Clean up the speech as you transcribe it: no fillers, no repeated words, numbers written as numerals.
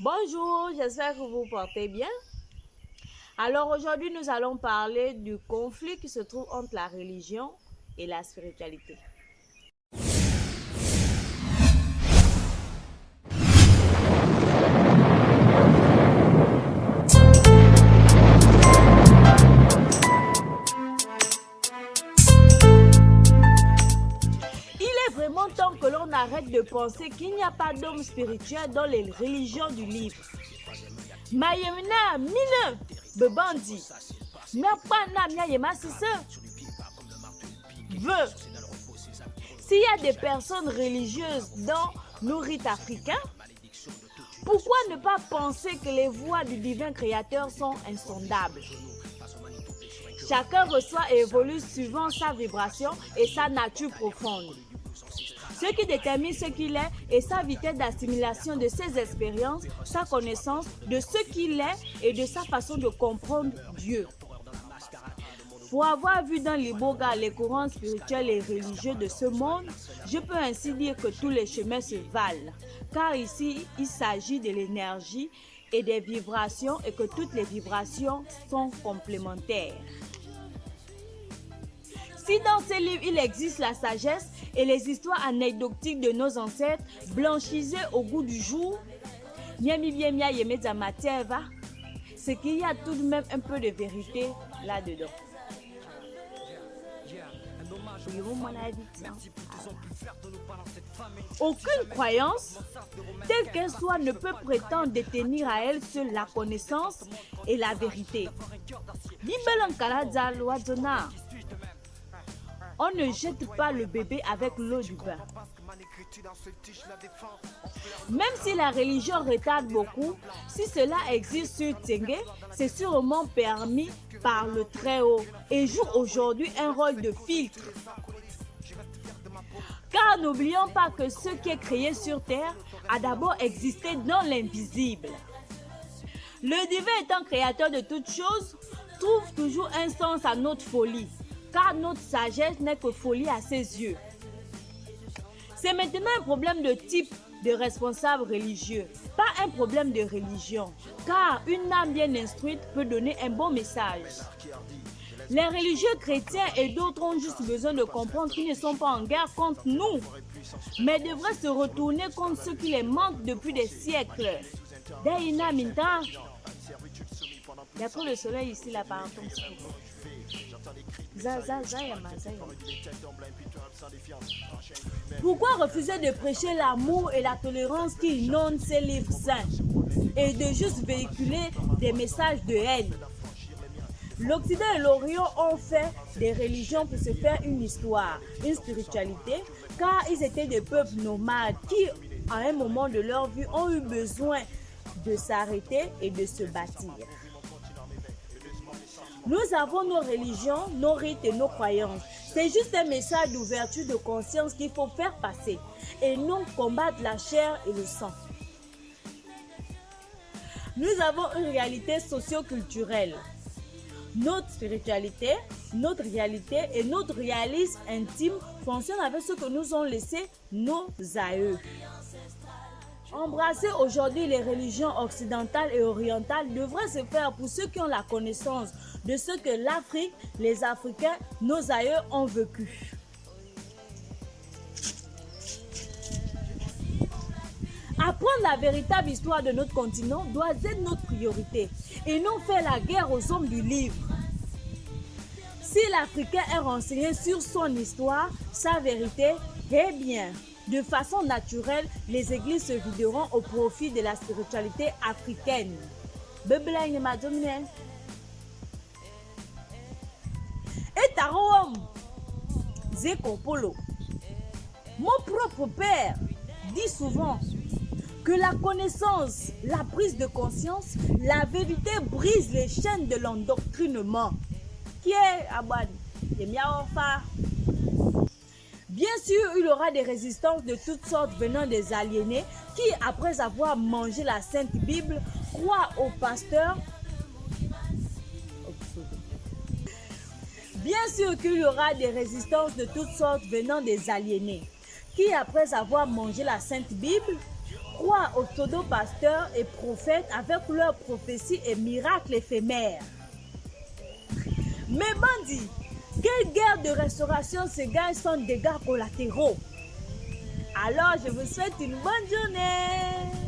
Bonjour, j'espère que vous vous portez bien. Alors aujourd'hui, nous allons parler du conflit qui se trouve entre la religion et la spiritualité. Il est vraiment temps que l'on arrête de penser qu'il n'y a pas d'homme spirituel dans les religions du livre. Mayemina mine bebandi miapana miayema sise veut. S'il y a des personnes religieuses dans nos rites africains, pourquoi ne pas penser que les voies du divin créateur sont insondables? Chacun reçoit et évolue suivant sa vibration et sa nature profonde. Ce qui détermine ce qu'il est et sa vitesse d'assimilation de ses expériences, sa connaissance de ce qu'il est et de sa façon de comprendre Dieu. Pour avoir vu dans l'Iboga les courants spirituels et religieux de ce monde, je peux ainsi dire que tous les chemins se valent, car ici, il s'agit de l'énergie et des vibrations et que toutes les vibrations sont complémentaires. Si dans ces livres, il existe la sagesse et les histoires anecdotiques de nos ancêtres blanchisées au goût du jour, c'est qu'il y a tout de même un peu de vérité là-dedans. Aucune croyance, telle qu'elle soit, ne peut prétendre détenir à elle seule la connaissance et la vérité. On ne jette pas le bébé avec l'eau du bain. Même si la religion retarde beaucoup, si cela existe sur Tenge, c'est sûrement permis par le Très-Haut et joue aujourd'hui un rôle de filtre. Car n'oublions pas que ce qui est créé sur Terre a d'abord existé dans l'invisible. Le divin étant créateur de toutes choses, trouve toujours un sens à notre folie, car notre sagesse n'est que folie à ses yeux. C'est maintenant un problème de type de responsable religieux, pas un problème de religion, car une âme bien instruite peut donner un bon message. Les religieux chrétiens et d'autres ont juste besoin de comprendre qu'ils ne sont pas en guerre contre nous, mais devraient se retourner contre ceux qui les manquent depuis des siècles. Il y a trop de soleil ici, là, par exemple. Pourquoi refuser de prêcher l'amour et la tolérance qui inondent ces livres saints et de juste véhiculer des messages de haine? L'Occident et l'Orient ont fait des religions pour se faire une histoire, une spiritualité, car ils étaient des peuples nomades qui, à un moment de leur vie, ont eu besoin de s'arrêter et de se bâtir. Nous avons nos religions, nos rites et nos croyances. C'est juste un message d'ouverture de conscience qu'il faut faire passer et non combattre la chair et le sang. Nous avons une réalité socio-culturelle. Notre spiritualité, notre réalité et notre réalisme intime fonctionnent avec ce que nous ont laissé nos aïeux. Embrasser aujourd'hui les religions occidentales et orientales devrait se faire pour ceux qui ont la connaissance de ce que l'Afrique, les Africains, nos aïeux ont vécu. Apprendre la véritable histoire de notre continent doit être notre priorité et non faire la guerre aux hommes du livre. Si l'Africain est renseigné sur son histoire, sa vérité, eh bien, de façon naturelle, les églises se videront au profit de la spiritualité africaine. Et Taroum, Zeko Polo, mon propre père dit souvent que la connaissance, la prise de conscience, la vérité brise les chaînes de l'endoctrinement. Qui est Abad? Bien sûr, il y aura des résistances de toutes sortes venant des aliénés qui, après avoir mangé la Sainte Bible, croient aux pasteurs. Bien sûr qu'il y aura des résistances de toutes sortes venant des aliénés qui, après avoir mangé la Sainte Bible, croient aux pseudo-pasteurs et prophètes avec leurs prophéties et miracles éphémères. Mais bandits, quelle guerre de restauration se gagne sans dégâts collatéraux? Alors, je vous souhaite une bonne journée.